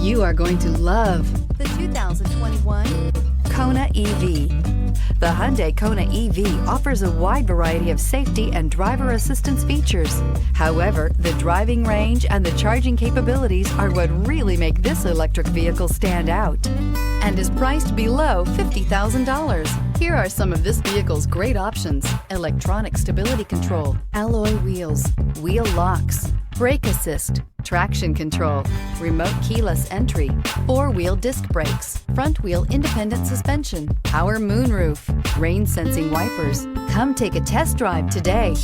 You are going to love the 2021 Kona EV. The Hyundai Kona EV offers a wide variety of safety and driver assistance features. However, the driving range and the charging capabilities are what really make this electric vehicle stand out, and is priced below $50,000. Here are some of this vehicle's great options: electronic stability control, alloy wheels, wheel locks, brake assist, traction control, remote keyless entry, four-wheel disc brakes, front-wheel independent suspension, power moonroof, rain-sensing wipers. Come take a test drive today.